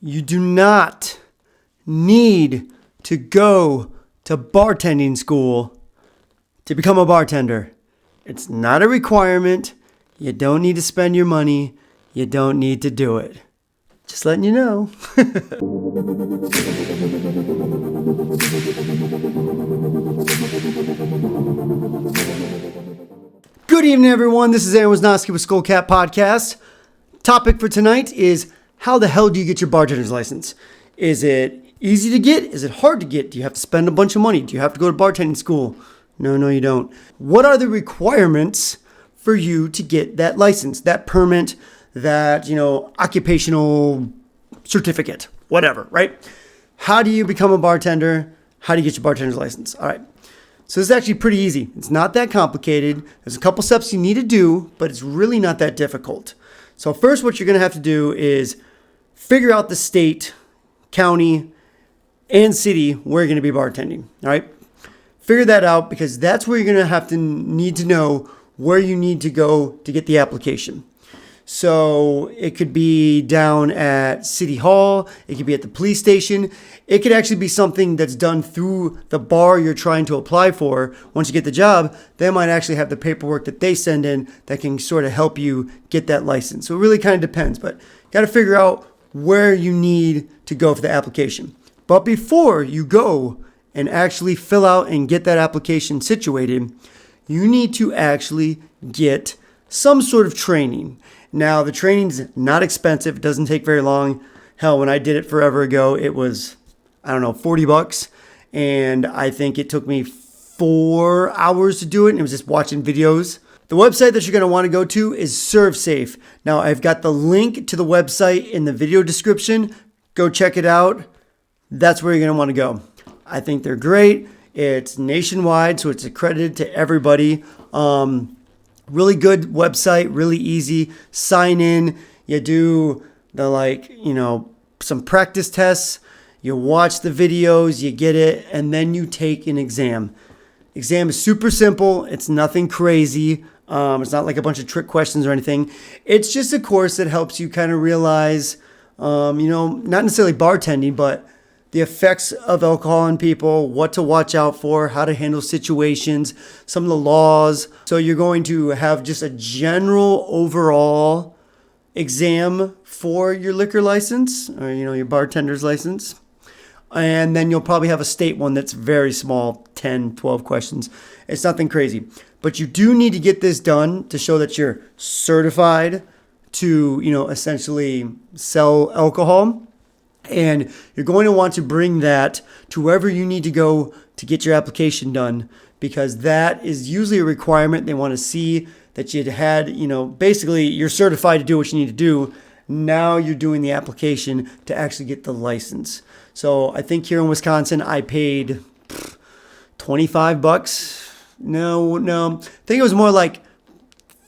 You do not need to go to bartending school to become a bartender. It's not a requirement. You don't need to spend your money. You don't need to do it. Just letting you know. Good evening, everyone. This is Wisnoski with SkullCatPodcast. Topic for tonight is, how the hell do you get your bartender's license? Is it easy to get? Is it hard to get? Do you have to spend a bunch of money? Do you have to go to bartending school? No, you don't. What are the requirements for you to get that license, that permit, that, occupational certificate, whatever, right? How do you become a bartender? How do you get your bartender's license? All right. So this is actually pretty easy. It's not that complicated. There's a couple steps you need to do, but it's really not that difficult. So first, what you're going to have to do is figure out the state, county, and city where you're going to be bartending. All right. Figure that out, because that's where you're going to need to know where you need to go to get the application. So it could be down at City Hall. It could be at the police station. It could actually be something that's done through the bar you're trying to apply for. Once you get the job, they might actually have the paperwork that they send in that can sort of help you get that license. So it really kind of depends, but got to figure out where you need to go for the application. But before you go and actually fill out and get that application situated, you need to actually get some sort of training. Now, the training's not expensive. It doesn't take very long. Hell, when I did it forever ago, it was, $40. And I think it took me 4 hours to do it. And it was just watching videos. The website that you're going to want to go to is ServSafe. Now, I've got the link to the website in the video description. Go check it out. That's where you're going to want to go. I think they're great. It's nationwide, so it's accredited to everybody. Really good website, really easy. Sign in. You do the some practice tests. You watch the videos, you get it, and then you take an exam. Exam is super simple. It's nothing crazy. It's not like a bunch of trick questions or anything. It's just a course that helps you kind of realize, not necessarily bartending, but the effects of alcohol on people, what to watch out for, how to handle situations, some of the laws. So you're going to have just a general overall exam for your liquor license, or, your bartender's license. And then you'll probably have a state one that's very small, 10, 12 questions. It's nothing crazy. But you do need to get this done to show that you're certified to, essentially sell alcohol. And you're going to want to bring that to wherever you need to go to get your application done, because that is usually a requirement. They want to see that you'd had, basically you're certified to do what you need to do. Now you're doing the application to actually get the license. So I think here in Wisconsin, I paid $25. No. I think it was more like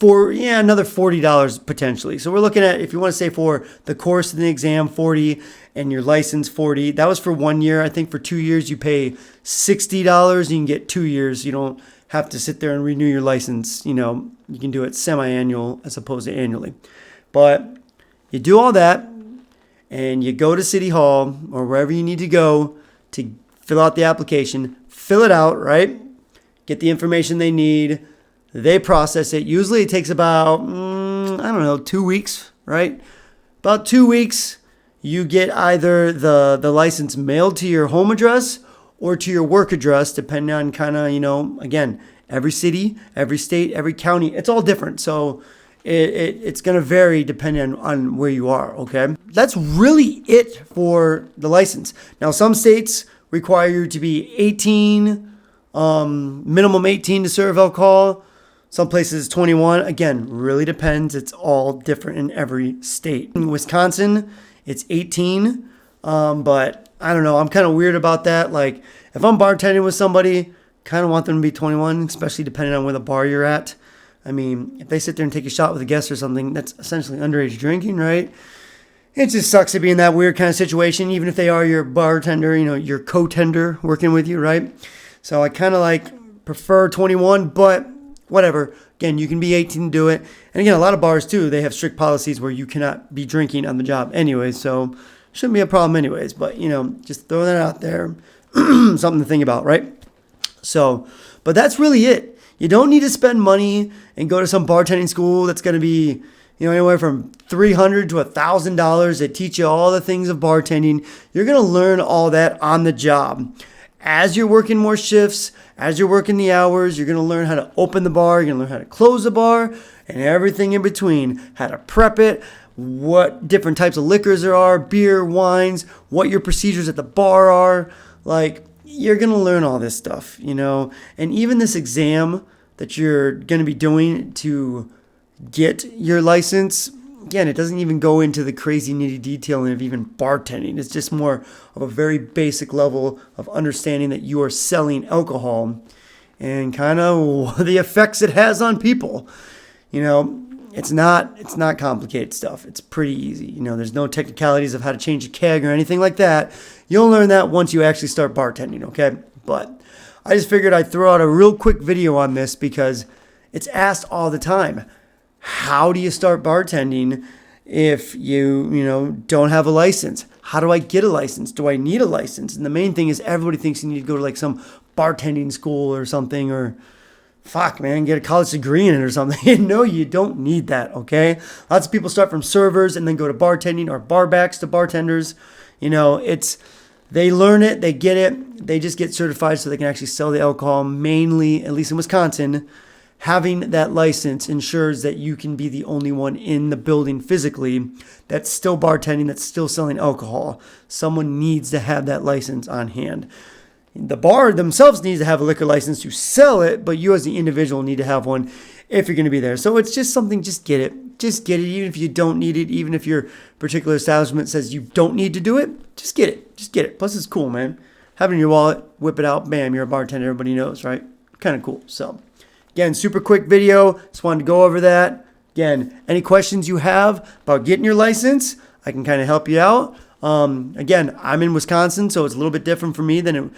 another $40 potentially. So we're looking at, if you want to say for the course and the exam, $40, and your license, $40. That was for 1 year. I think for 2 years, you pay $60 and you can get 2 years. You don't have to sit there and renew your license. You can do it semi-annual as opposed to annually. But you do all that and you go to City Hall or wherever you need to go to fill out the application. Fill it out, right? Get the information they need. They process it. Usually it takes about, 2 weeks, right? About 2 weeks, you get either the license mailed to your home address or to your work address, depending on again, every city, every state, every county, it's all different. So it's going to vary depending on where you are, okay? That's really it for the license. Now, some states require you to be 18, minimum 18 to serve alcohol. Some places 21. Again, really depends. It's all different in every state. In Wisconsin, it's 18. But I don't know. I'm kind of weird about that. Like, if I'm bartending with somebody, kind of want them to be 21, especially depending on where the bar you're at. I mean, if they sit there and take a shot with a guest or something, that's essentially underage drinking, right? It just sucks to be in that weird kind of situation, even if they are your bartender, your co-tender working with you, right? So I kind of prefer 21, but whatever. Again, you can be 18 to do it. And again, a lot of bars too, they have strict policies where you cannot be drinking on the job anyway. So Shouldn't be a problem anyways, but just throw that out there. Something to think about, right? So, but that's really it. You don't need to spend money and go to some bartending school that's going to be, anywhere from $300 to $1,000. They teach you all the things of bartending. You're going to learn all that on the job. As you're working more shifts, as you're working the hours, you're going to learn how to open the bar, you're going to learn how to close the bar, and everything in between. How to prep it, what different types of liquors there are, beer, wines, what your procedures at the bar are. Like, you're going to learn all this stuff, And even this exam that you're going to be doing to get your license, again, it doesn't even go into the crazy nitty detailing of even bartending. It's just more of a very basic level of understanding that you are selling alcohol and kind of the effects it has on people. It's not complicated stuff. It's pretty easy. There's no technicalities of how to change a keg or anything like that. You'll learn that once you actually start bartending, okay? But I just figured I'd throw out a real quick video on this because it's asked all the time. How do you start bartending if you don't have a license? How do I get a license? Do I need a license? And the main thing is everybody thinks you need to go to like some bartending school or something, or get a college degree in it or something. No, you don't need that, okay? Lots of people start from servers and then go to bartending, or barbacks to bartenders. They learn it, they get it, they just get certified so they can actually sell the alcohol. Mainly, at least in Wisconsin, having that license ensures that you can be the only one in the building physically that's still bartending, that's still selling alcohol. Someone needs to have that license on hand. The bar themselves needs to have a liquor license to sell it, but you as the individual need to have one if you're going to be there. So it's just something, just get it. Just get it, even if you don't need it, even if your particular establishment says you don't need to do it, just get it. Just get it. Plus, it's cool, man. Have it in your wallet, whip it out, bam, you're a bartender, everybody knows, right? Kind of cool. So, again, super quick video. Just wanted to go over that. Again, any questions you have about getting your license, I can kind of help you out. Again, I'm in Wisconsin, so it's a little bit different for me than,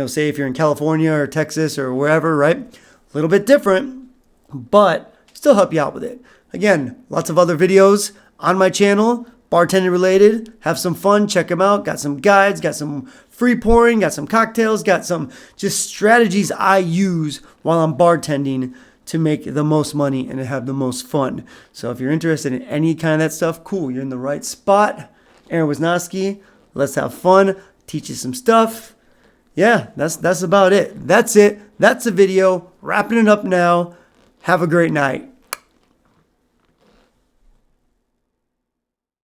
say if you're in California or Texas or wherever, right? A little bit different, but still help you out with it. Again, lots of other videos on my channel, bartending related. Have some fun, check them out. Got some guides, got some free pouring, got some cocktails, got some just strategies I use while I'm bartending to make the most money and to have the most fun. So if you're interested in any kind of that stuff, cool, you're in the right spot. Aaron Wisnoski, let's have fun, teach you some stuff. Yeah, that's about it. That's it. That's the video. Wrapping it up now. Have a great night.